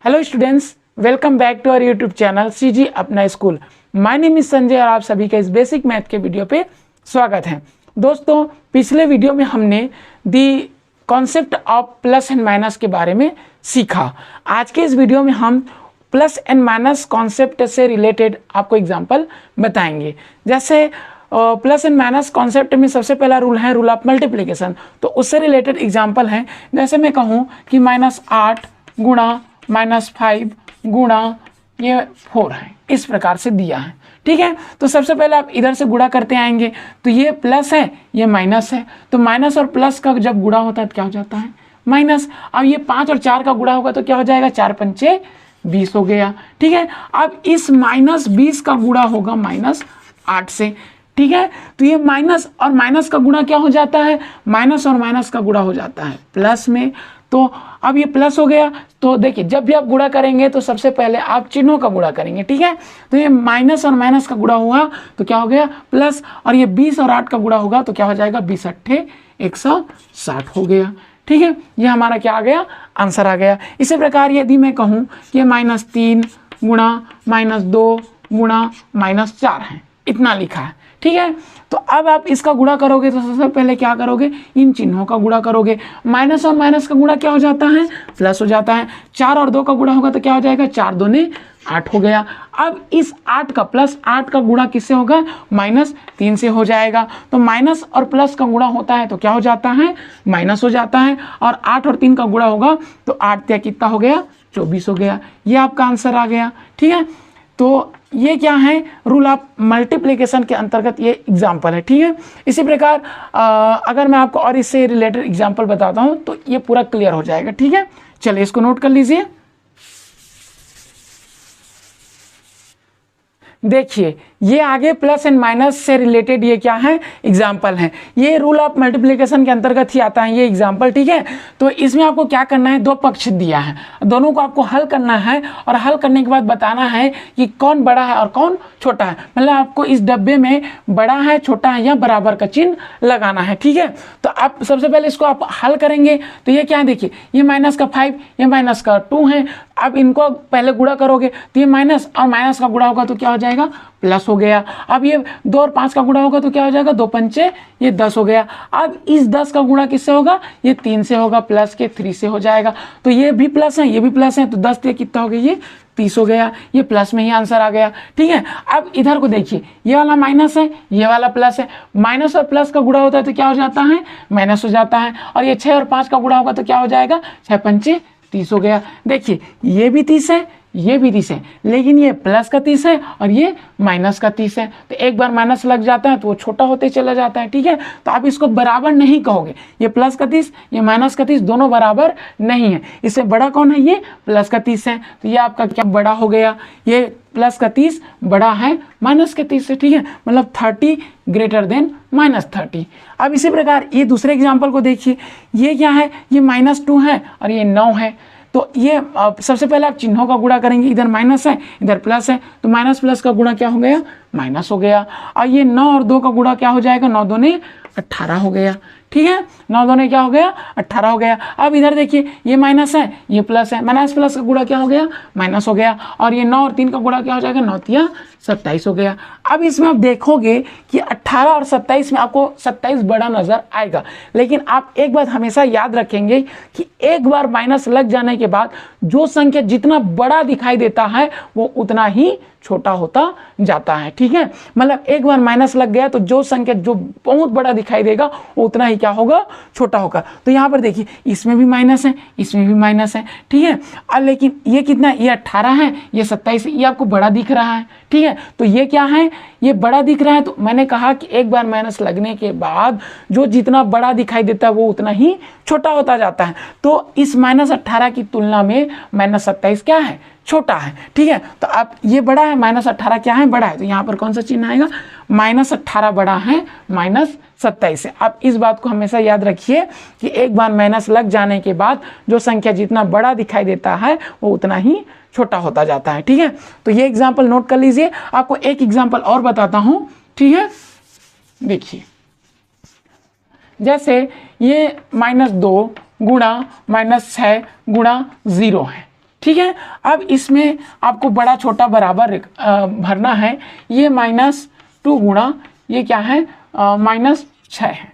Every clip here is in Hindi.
Hello students, welcome back to our YouTube channel CG अपना school. My name is Sanjay और आप सभी का इस बेसिक मैथ के वीडियो पे स्वागत है। दोस्तों, पिछले वीडियो में हमने the concept of plus and minus के बारे में सीखा। आज के इस वीडियो में हम प्लस एंड माइनस कॉन्सेप्ट से रिलेटेड आपको एग्जाम्पल बताएंगे। जैसे प्लस एंड माइनस कॉन्सेप्ट में सबसे पहला रूल है रूल ऑफ मल्टीप्लिकेशन, तो उससे रिलेटेड एग्जाम्पल है। जैसे मैं कहूँ कि -8 गुणा -5 गुणा ये 4 है, इस प्रकार से दिया है। ठीक है, तो सबसे पहले आप इधर से गुणा करते आएंगे तो ये प्लस है, ये माइनस है, तो माइनस और प्लस का जब गुणा होता है तो क्या हो जाता है माइनस। अब ये 5 और 4 का गुणा होगा तो क्या हो जाएगा, 4 पंचे 20 हो गया। ठीक है, अब इस -20 का गुणा होगा -8 से। ठीक है, तो ये माइनस और माइनस का गुणा क्या हो जाता है, माइनस और माइनस का गुणा हो जाता है प्लस में। तो अब ये प्लस हो गया। तो देखिए, जब भी आप गुणा करेंगे तो सबसे पहले आप चिन्हों का गुणा करेंगे। ठीक है, तो ये माइनस और माइनस का गुणा हुआ तो क्या हो गया प्लस, और ये 20 और 8 का गुणा होगा तो क्या हो जाएगा 20 अट्ठे 160 हो गया। ठीक है, ये हमारा क्या आ गया, आंसर आ गया। इसी प्रकार यदि मैं कहूँ कि -3 गुणा -2 गुणा -4 है, इतना लिखा है। ठीक है, तो अब आप इसका गुणा करोगे तो सबसे पहले क्या करोगे, इन चिन्हों का गुणा करोगे। माइनस और माइनस का गुणा क्या हो जाता है, प्लस हो जाता है। 4 और 2 का गुणा होगा तो क्या हो जाएगा, 4 दूने 8 हो गया। अब इस 8 का प्लस 8 का गुणा किससे होगा, -3 से हो जाएगा। तो माइनस और प्लस का गुणा होता है तो क्या हो जाता है, माइनस हो जाता है। और 8 और 3 का गुणा होगा तो 8 या कितना हो गया, 24 हो गया। ये आपका आंसर आ गया। ठीक है, तो ये क्या है, रूल ऑफ मल्टीप्लिकेशन के अंतर्गत ये एग्जाम्पल है। ठीक है, इसी प्रकार अगर मैं आपको और इससे रिलेटेड एग्जाम्पल बताता हूँ तो ये पूरा क्लियर हो जाएगा। ठीक है, चलिए इसको नोट कर लीजिए। देखिए, ये आगे प्लस एंड माइनस से रिलेटेड ये क्या है, एग्जाम्पल है। ये रूल ऑफ मल्टीप्लिकेशन के अंतर्गत ही आता है ये एग्जाम्पल। ठीक है, तो इसमें आपको क्या करना है, दो पक्ष दिया है, दोनों को आपको हल करना है और हल करने के बाद बताना है कि कौन बड़ा है और कौन छोटा है। मतलब आपको इस डब्बे में बड़ा है छोटा है या बराबर का चिन्ह लगाना है। ठीक है, तो आप सबसे पहले इसको आप हल करेंगे तो ये क्या है, देखिए ये -5 ये -2 है। अब इनको पहले गुणा करोगे तो ये माइनस और माइनस का गुणा होगा तो क्या हो जाएगा, प्लस हो गया। अब ये 2 और 5 का गुणा होगा तो क्या हो जाएगा, 2 पंचे ये 10 हो गया। अब इस 10 का गुणा किससे होगा, ये 3 से होगा, प्लस के 3 से हो जाएगा। तो ये भी प्लस है ये भी प्लस है, तो 10 ये कितना हो गया, ये 30 हो गया। ये प्लस में ही आंसर आ गया। ठीक है, अब इधर को देखिए, ये वाला माइनस है ये वाला प्लस है। माइनस और प्लस का गुणा होता है तो क्या हो जाता है, माइनस हो जाता है। और ये 6 और 5 का गुणा होगा तो क्या हो जाएगा, 6 पंचे 30 हो गया। देखिए, ये भी 30 है ये भी 30 है, लेकिन ये प्लस का 30 है और ये माइनस का 30 है। तो एक बार माइनस लग जाता है तो वो छोटा होते चला जाता है। ठीक है, तो आप इसको बराबर नहीं कहोगे, ये प्लस का 30 ये माइनस का 30 दोनों बराबर नहीं है। इससे बड़ा कौन है, ये प्लस का 30 है। तो ये आपका क्या बड़ा हो गया, ये प्लस का 30 बड़ा है माइनस के 30 से। ठीक है, मतलब 30 ग्रेटर देन -30। अब इसी प्रकार ये दूसरे एग्जाम्पल को देखिए, ये क्या है, ये -2 है और ये 9 है। तो ये सबसे पहले आप चिन्हों का गुणा करेंगे, इधर माइनस है इधर प्लस है, तो माइनस प्लस का गुणा क्या हो गया, माइनस हो गया। और ये 9 और 2 का गुणा क्या हो जाएगा, 9 दूने 18 हो गया। ठीक है, 9 दूने क्या हो गया, 18 हो गया। अब इधर देखिए, ये माइनस है ये प्लस है, माइनस प्लस का गुणा क्या हो गया, माइनस हो गया। और ये 9 और 3 का गुणा क्या हो जाएगा, 9 तिया 27 हो गया। अब इसमें आप देखोगे कि 18 और 27 में आपको 27 बड़ा नजर आएगा, लेकिन आप एक बात हमेशा याद रखेंगे कि एक बार माइनस लग जाने के बाद जो संख्या जितना बड़ा दिखाई देता है वो उतना ही छोटा होता जाता है। ठीक है, मतलब एक बार माइनस लग गया तो जो संख्या जो बहुत बड़ा दिखाई देगा वो उतना ही क्या होगा, छोटा होगा। तो यहाँ पर देखिए, इसमें भी माइनस है इसमें भी माइनस है। ठीक है, और लेकिन ये कितना, ये 18 है ये 27 है, ये आपको बड़ा दिख रहा है। ठीक है, तो ये क्या है, ये बड़ा दिख रहा है। तो मैंने कहा कि एक बार माइनस लगने के बाद जो जितना बड़ा दिखाई देता है वो उतना ही छोटा होता जाता है। तो इस -18 की तुलना में -27 क्या है, छोटा है। ठीक है, तो आप ये बड़ा है, -18 क्या है, बड़ा है। तो यहाँ पर कौन सा चिन्ह आएगा, -18 बड़ा है -27 से। आप इस बात को हमेशा याद रखिए कि एक बार माइनस लग जाने के बाद जो संख्या जितना बड़ा दिखाई देता है वो उतना ही छोटा होता जाता है। ठीक है, तो ये एग्जाम्पल नोट कर लीजिए। आपको एक एग्जाम्पल और बताता हूँ। ठीक है, देखिए, जैसे ये -2 गुणा -6 गुणा 0 है। ठीक है। अब इसमें आपको बड़ा छोटा बराबर भरना है। ये -2 गुणा ये क्या है -6 है,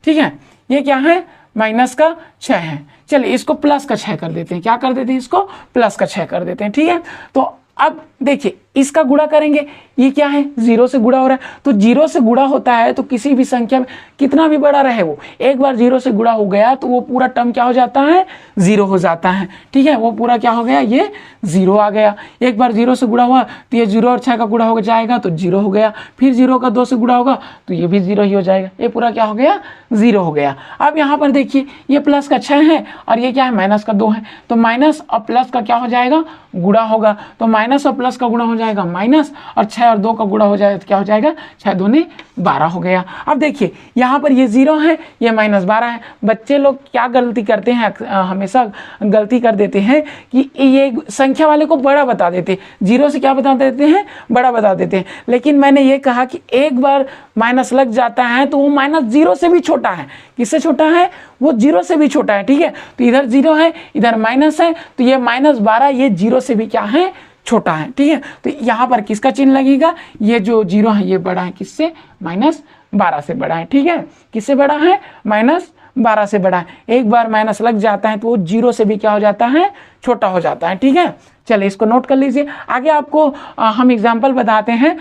ठीक है। ये क्या है -6 है। चलिए इसको +6 कर देते हैं। क्या कर देते हैं? इसको +6 कर देते हैं, ठीक है। तो अब देखिए इसका गुणा करेंगे, ये क्या है 0 से गुणा हो रहा है, तो 0 से गुणा होता है तो किसी भी संख्या में कितना भी बड़ा रहे वो, एक बार 0 से गुणा हो गया तो वो पूरा टर्म क्या हो जाता है 0 हो जाता है, ठीक है। वो पूरा क्या हो गया, ये 0 आ गया। एक बार 0 से गुणा हुआ तो ये 0 और 6 का गुणा हो जाएगा तो 0 हो गया, फिर 0 का 2 से गुणा होगा तो ये भी 0 ही हो जाएगा, ये पूरा क्या हो गया 0 हो गया। अब यहाँ पर देखिए ये प्लस का 6 है और ये क्या है माइनस का 2 है, तो माइनस और प्लस का क्या हो जाएगा गुणा होगा, तो माइनस और प्लस का गुणा हो जाएगा माइनस, और 6 और 2 का गुणा हो जाएगा तो क्या हो जाएगा 6 दूनी 12 हो गया। अब देखिए यहाँ पर ये 0 है, ये -12 है। बच्चे लोग क्या गलती करते हैं, हमेशा गलती कर देते हैं कि ये संख्या वाले को बड़ा बता देते हैं, 0 से क्या बता देते हैं बड़ा बता देते हैं। लेकिन मैंने ये कहा कि एक बार माइनस लग जाता है तो वो -0 से भी छोटा है। किससे छोटा है? वो 0 से भी छोटा है, ठीक है। तो इधर 0 है, इधर माइनस है, तो ये -12 ये 0 से भी क्या है छोटा है, ठीक है। तो यहाँ पर किसका चिन्ह लगेगा, ये जो 0 है ये बड़ा है किससे, -12 से बड़ा है, ठीक है। किससे बड़ा है, -12 से बड़ा है। एक बार माइनस लग जाता है तो वो 0 से भी क्या हो जाता है छोटा हो जाता है, ठीक है। चलिए इसको नोट कर लीजिए। आगे आपको हम एग्जाम्पल बताते हैं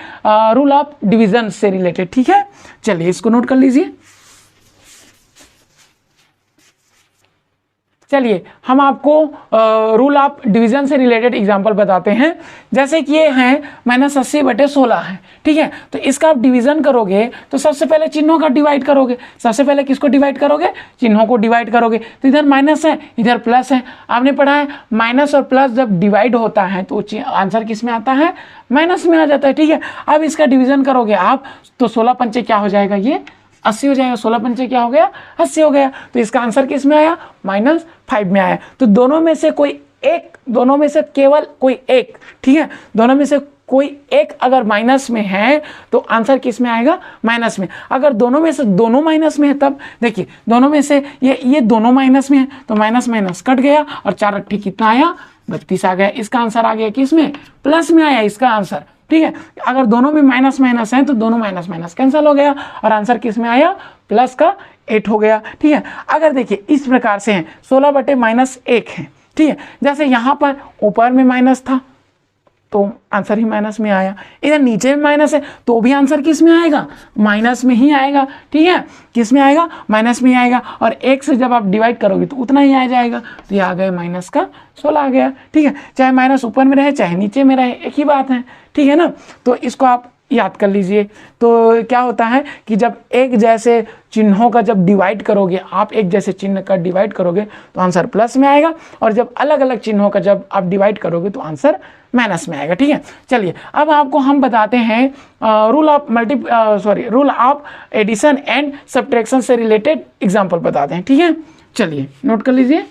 रूल ऑफ डिवीजन से रिलेटेड, ठीक है। चलिए इसको नोट कर लीजिए। चलिए हम आपको रूल ऑफ डिवीजन से रिलेटेड एग्जांपल बताते हैं। जैसे कि ये है -80/16 है, ठीक है। तो इसका आप डिवीजन करोगे तो सबसे पहले चिन्हों का डिवाइड करोगे। सबसे पहले किसको डिवाइड करोगे, चिन्हों को डिवाइड करोगे। तो इधर माइनस है, इधर प्लस है। आपने पढ़ा है माइनस और प्लस जब डिवाइड होता है तो आंसर किस में आता है, माइनस में आ जाता है, ठीक है। अब इसका डिवीजन करोगे आप तो 16 पंचे क्या हो जाएगा, ये 80 हो जाएगा। 16 पंचे क्या हो गया, 80 हो गया। तो इसका आंसर किस में आया, -5 में आया। तो दोनों में से कोई एक, दोनों में से केवल कोई एक, ठीक है। दोनों में से कोई एक अगर माइनस में है तो आंसर किस में आएगा, माइनस में। अगर दोनों में से दोनों माइनस में है तब देखिए दोनों में से ये दोनों माइनस में है तो माइनस माइनस कट गया और 4 8 कितना आया, 32 आ गया। इसका आंसर आ गया किस में, प्लस में आया इसका आंसर, ठीक है। अगर दोनों में माइनस माइनस है तो दोनों माइनस माइनस कैंसिल हो गया और आंसर किस में आया, प्लस का 8 हो गया, ठीक है। अगर देखिए इस प्रकार से है 16/-1 है, ठीक है। जैसे यहाँ पर ऊपर में माइनस था तो आंसर ही माइनस में आया, इधर नीचे में माइनस है तो भी आंसर किस में आएगा, माइनस में ही आएगा, ठीक है। किस में आएगा, माइनस में ही आएगा। और 1 से जब आप डिवाइड करोगे तो उतना ही आ जाएगा। तो ये आ गया -16 आ गया, ठीक है। चाहे माइनस ऊपर में रहे चाहे नीचे में रहे एक ही बात है, ठीक है ना। तो इसको आप याद कर लीजिए। तो क्या होता है कि जब एक जैसे चिन्हों का जब डिवाइड करोगे, आप एक जैसे चिन्ह का डिवाइड करोगे तो आंसर प्लस में आएगा, और जब अलग अलग चिन्हों का जब आप डिवाइड करोगे तो आंसर माइनस में आएगा, ठीक है। चलिए अब आपको हम बताते हैं rule of addition and subtraction से रिलेटेड एग्जाम्पल बताते हैं, ठीक है। चलिए नोट कर लीजिए।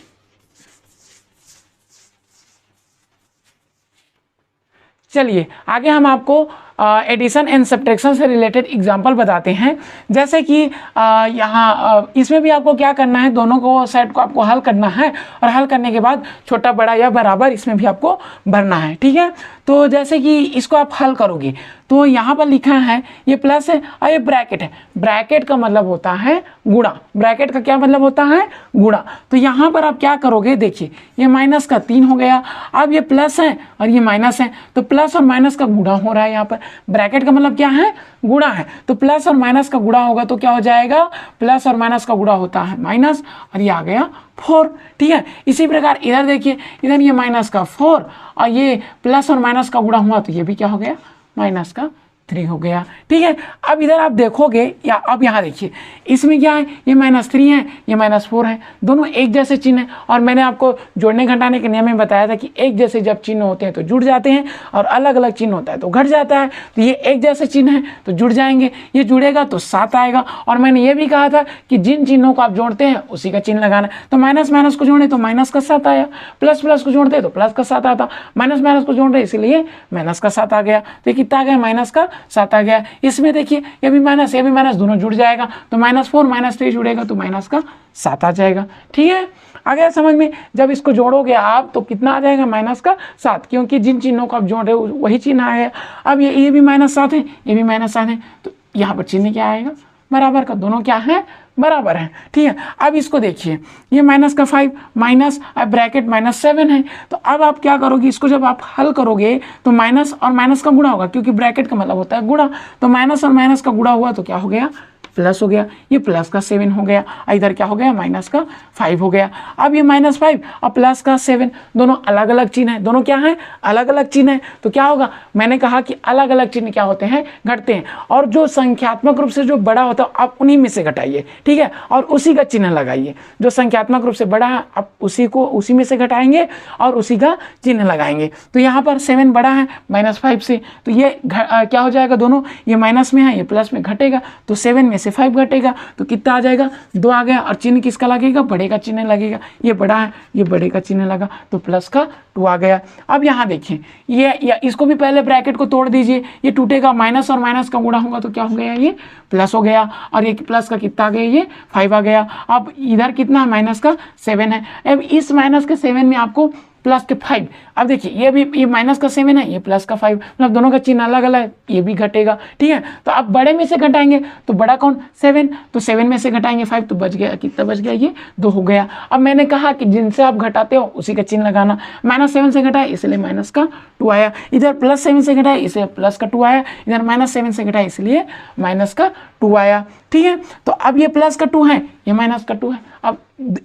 चलिए आगे हम आपको एडिशन एंड सब्ट्रैक्शन से रिलेटेड एग्जांपल बताते हैं। जैसे कि यहाँ इसमें भी आपको क्या करना है, दोनों को सेट को आपको हल करना है, और हल करने के बाद छोटा बड़ा या बराबर इसमें भी आपको भरना है, ठीक है। तो जैसे कि इसको आप हल करोगे तो यहाँ पर लिखा है ये प्लस है और ये ब्रैकेट है। ब्रैकेट का मतलब होता है गुणा, ब्रैकेट का क्या मतलब होता है, गुणा। तो यहाँ पर आप क्या करोगे, देखिए ये माइनस का 3 हो गया, अब ये प्लस है और ये माइनस है, तो प्लस और माइनस का गुणा हो रहा है। यहाँ पर ब्रैकेट का मतलब क्या है, गुणा है। तो प्लस और माइनस का गुणा होगा तो क्या हो जाएगा, प्लस और माइनस का गुणा होता है माइनस, और ये आ गया 4, ठीक है। इसी प्रकार इधर देखिए, इधर ये माइनस का 4 और ये प्लस और माइनस का गुणा हुआ तो ये भी क्या हो गया, माइनस का 3 हो गया, ठीक है। अब इधर आप देखोगे, या अब यहाँ देखिए इसमें क्या है, ये -3 है, ये -4 है, दोनों एक जैसे चिन्ह है। और मैंने आपको जोड़ने घटाने के नियम में बताया था कि एक जैसे जब चिन्ह होते हैं तो जुड़ जाते हैं, और अलग अलग चिन्ह होता है तो घट जाता है। तो ये एक जैसे चिन्ह है तो जुड़ जाएंगे, ये जुड़ेगा तो 7 आएगा। और मैंने ये भी कहा था कि जिन चिन्हों को आप जोड़ते हैं उसी का चिन्ह लगाना है। तो माइनस माइनस को जोड़े तो माइनस का 7 आया, प्लस प्लस को जोड़ते तो प्लस का 7 आता, माइनस माइनस को जोड़ रहे इसीलिए माइनस का 7 आ गया। तो ये कितना आ गया, माइनस का 7 आ गया। इसमें देखिए ये भी माइनस दोनों जुड़ जाएगा, तो -4 -3 जुड़ेगा तो माइनस का 7 आ जाएगा। ठीक है, आ गया समझ में। जब इसको जोड़ोगे आप तो कितना आ जाएगा, माइनस का 7, क्योंकि जिन चिन्हों को आप जोड़ रहे हो वही चिन्ह आएगा। अब ये भी -7 है, ये भी -7 है, तो यहाँ पर चिन्ह क्या आएगा, बराबर का। दोनों क्या है, बराबर है। ठीक है, अब इसको देखिए, ये माइनस का 5 माइनस ब्रैकेट -7 है, तो अब आप क्या करोगे, इसको जब आप हल करोगे तो माइनस और माइनस का गुणा होगा, क्योंकि ब्रैकेट का मतलब होता है गुणा, तो माइनस और माइनस का गुणा हुआ तो क्या हो गया, प्लस हो गया। ये प्लस का 7 हो गया, इधर क्या हो गया, माइनस का 5 हो गया। अब ये -5 और प्लस का 7 दोनों अलग अलग चिन्ह है, दोनों क्या है, अलग अलग चिन्ह है, तो क्या होगा, मैंने कहा कि अलग अलग चिन्ह क्या होते हैं, घटते हैं, और जो संख्यात्मक रूप से जो बड़ा होता है आप उन्हीं में से घटाइए। ठीक है, और उसी का चिन्ह लगाइए। जो संख्यात्मक रूप से बड़ा है आप उसी में से घटाएंगे और उसी का चिन्ह लगाएंगे। तो यहाँ पर 7 बड़ा है -5 से, तो ये क्या हो जाएगा, दोनों ये माइनस में है, ये प्लस में घटेगा, तो 7 में से 5 घटेगा तो कितना आ जाएगा, 2 आ गया। और चिन्ह किसका लगेगा, बड़े का चिन्ह लगेगा। ये बड़ा है, ये बड़े का चिन्ह लगा, तो प्लस का 2 आ गया। अब यहाँ देखिए, ये इसको भी पहले ब्रैकेट को तोड़ दीजिए, ये टूटेगा, माइनस और माइनस का गुणा होगा तो क्या हो गया, ये प्लस हो गया, और ये प्लस का कितना आ गया, ये 5 आ गया। अब इधर कितना है, माइनस का 7 है। अब इस माइनस के 7 में आपको प्लस के 5, अब देखिए ये माइनस का 7 है, ये प्लस का 5, मतलब दोनों का चिन्ह अलग अलग है, ये भी घटेगा। ठीक है, तो अब बड़े में से घटाएंगे तो बड़ा कौन, 7, तो 7 में से घटाएंगे 5 तो बच गया, कितना बच गया, ये 2 हो गया। अब मैंने कहा कि जिनसे आप घटाते हो उसी का चिन्ह लगाना। -7 से घटाए इसलिए माइनस का 2 आया, इधर +7 से घटाए इसलिए प्लस का 2 आया, इधर -7 से घटाए इसलिए माइनस का 2 आया। ठीक है, तो अब ये प्लस का 2 है, ये माइनस का 2 है। अब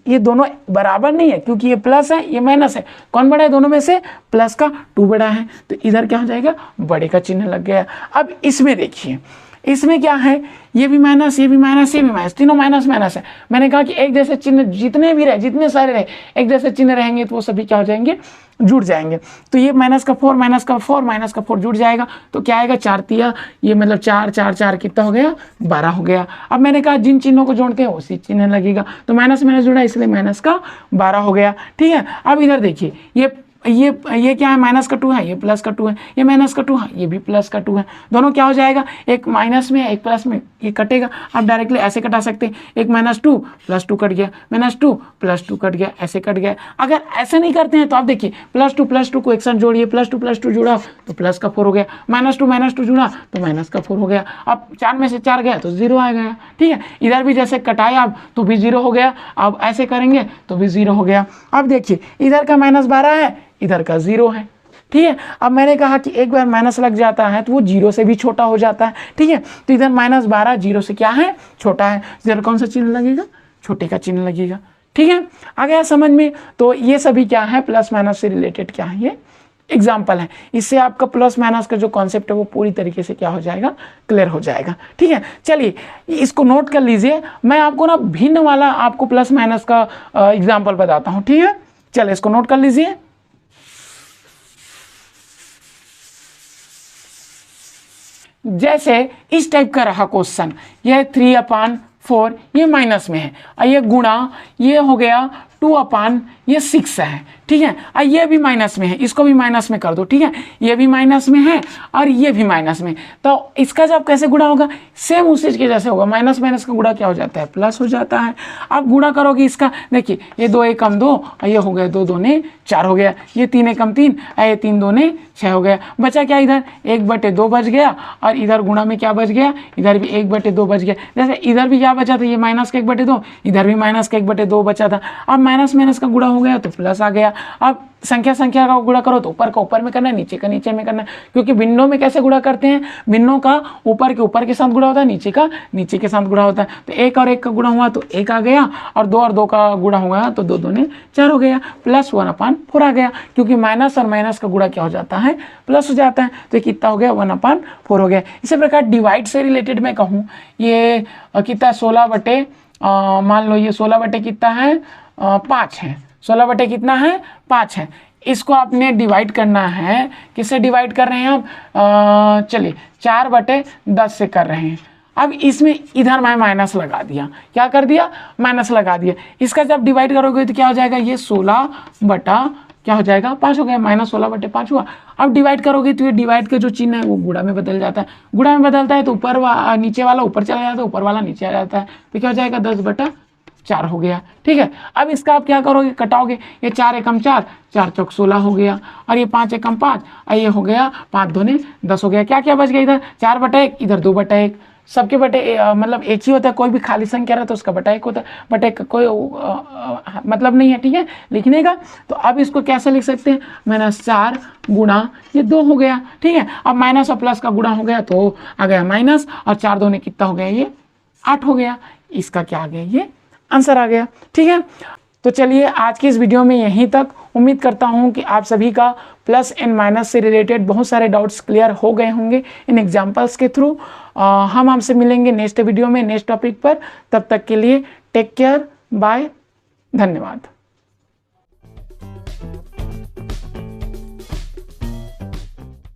ये दोनों बराबर नहीं है, क्योंकि ये प्लस है, ये माइनस है, कौन बड़ा है दोनों में से, प्लस का 2 बड़ा है, तो इधर क्या हो जाएगा, बड़े का चिन्ह लग गया। अब इसमें देखिए, इसमें क्या है, ये भी माइनस, ये भी माइनस, ये भी माइनस, तीनों माइनस माइनस है। मैंने कहा कि एक जैसे चिन्ह जितने भी रहे, जितने सारे रहे, एक जैसे चिन्ह रहेंगे तो वो सभी क्या हो जाएंगे, जुड़ जाएंगे। तो ये -4 -4 जुड़ जाएगा, तो क्या आएगा, 4 तिया, ये मतलब 4 4 4 कितना हो गया, 12 हो गया। अब मैंने कहा जिन चिन्हों को जोड़ते हैं उसी चिन्ह लगेगा, तो माइनस माइनस जुड़ा इसलिए माइनस का 12 हो गया। ठीक है, अब इधर देखिए, ये क्या है, माइनस का 2 है, ये प्लस का 2 है, ये माइनस का 2 है, ये भी प्लस का 2 है, दोनों क्या हो जाएगा, एक माइनस में है एक प्लस में, ये कटेगा। आप डायरेक्टली ऐसे कटा सकते हैं, एक -2 + 2 कट गया, -2 + 2 कट गया, ऐसे कट गया। अगर ऐसे नहीं करते हैं तो आप देखिए, +2 को एक साथ जोड़िए, +2 जुड़ा तो प्लस का 4 हो गया, -2 जुड़ा तो माइनस का 4 हो गया। अब 4 में से 4 गया तो 0 आ गया। ठीक है, इधर भी जैसे कटाए आप तो भी 0 हो गया, अब ऐसे करेंगे तो भी 0 हो गया। अब देखिए, इधर का -12 है, इधर का 0 है। ठीक है, अब मैंने कहा कि एक बार माइनस लग जाता है तो वो 0 से भी छोटा हो जाता है। ठीक है, तो इधर -12 0 से क्या है, छोटा है, इधर कौन सा चिन्ह लगेगा, छोटे का चिन्ह लगेगा। ठीक है, आ गया समझ में। तो ये सभी क्या है, प्लस माइनस से रिलेटेड क्या है, ये एग्जाम्पल है। इससे आपका प्लस माइनस का जो कॉन्सेप्ट है वो पूरी तरीके से क्या हो जाएगा, क्लियर हो जाएगा। ठीक है, चलिए इसको नोट कर लीजिए। मैं आपको ना भिन्न वाला आपको प्लस माइनस का एग्जाम्पल बताता हूँ। ठीक है, चलिए इसको नोट कर लीजिए। जैसे इस टाइप का रहा क्वेश्चन, यह 3/4 ये माइनस में है, और ये गुणा ये हो गया 2/6 है। ठीक है, और ये भी माइनस में है, इसको भी माइनस में कर दो। ठीक है, ये भी माइनस में है और ये भी माइनस में, तो इसका जब कैसे गुणा होगा, सेम उसी के जैसे होगा, माइनस माइनस का गुणा क्या हो जाता है, प्लस हो जाता है। अब गुणा करोगे इसका, देखिए ये 2 1 कम 2 और ये हो गया 2 2 4 हो गया, ये 3 1 कम 3 और ये 3 2 6 हो गया। बचा क्या, इधर 1/2 बच गया, और इधर गुणा में क्या बच गया, इधर भी 1/2 बच गया। जैसे इधर भी क्या बचा था, ये माइनस का 1/2, इधर भी माइनस का 1/2 बचा था। अब माइनस माइनस का गुणा हो गया तो प्लस आ गया। अब संख्या का गुणा करो तो ऊपर का ऊपर में करना है, नीचे का नीचे में करना है, क्योंकि भिन्नों में कैसे गुणा करते हैं, भिन्नों का ऊपर के साथ गुणा होता है, नीचे का नीचे के साथ गुणा होता है। तो 1 और 1 का गुणा हुआ तो 1 आ गया, और 2 और 2 का गुणा हुआ तो 2 2 4 हो गया, प्लस 1/4 आ गया, क्योंकि माइनस और माइनस का गुणा क्या हो जाता है, प्लस हो जाता है। तो कितना हो गया, 1/4 हो गया। इसी प्रकार डिवाइड से रिलेटेड मैं कहूँ, ये कितना 16 बटे मान लो ये 16 बटे कितना है, 5 है, 16 बटे कितना है, 5 है। इसको आपने डिवाइड करना है, किससे डिवाइड कर रहे हैं आप, चलिए 4/10 से कर रहे हैं। अब इसमें इधर मैं माइनस लगा दिया, क्या कर दिया, माइनस लगा दिया। इसका जब डिवाइड करोगे तो क्या हो जाएगा, ये 16/5 क्या हो जाएगा 5 हो गया, -16/5 हुआ। अब डिवाइड करोगे तो ये डिवाइड का जो चिन्ह है वो गुणा में बदल जाता है, गुणा में बदलता है तो नीचे वाला ऊपर चला जाता है, ऊपर वाला नीचे आ जाता है, तो क्या हो जाएगा 10/4 हो गया। ठीक है, अब इसका आप क्या करोगे, कटाओगे, ये 4 एकम 4, 4 चौक 16 हो गया, और ये 5 एकम 5, और ये हो गया 5 दूने 10 हो गया। क्या क्या बच गया, इधर 4/1, इधर 2/1, सबके बटे मतलब एक ही होता है, कोई भी खाली संख्या रहा तो उसका बटा 1 होता है, बटे कोई मतलब नहीं है। ठीक है, लिखने का तो अब इसको कैसे लिख सकते हैं, -4 गुणा ये 2 हो गया। ठीक है, अब माइनस और प्लस का गुणा हो गया तो आ गया माइनस, और 4 दूने कितना हो गया, ये 8 हो गया। इसका क्या आ गया, ये आंसर आ गया। ठीक है, तो चलिए आज की इस वीडियो में यहीं तक। उम्मीद करता हूं कि आप सभी का प्लस एंड माइनस से रिलेटेड बहुत सारे डाउट्स क्लियर हो गए होंगे इन एग्जांपल्स के थ्रू। हम आपसे मिलेंगे नेक्स्ट वीडियो में नेक्स्ट टॉपिक पर। तब तक के लिए टेक केयर, बाय, धन्यवाद।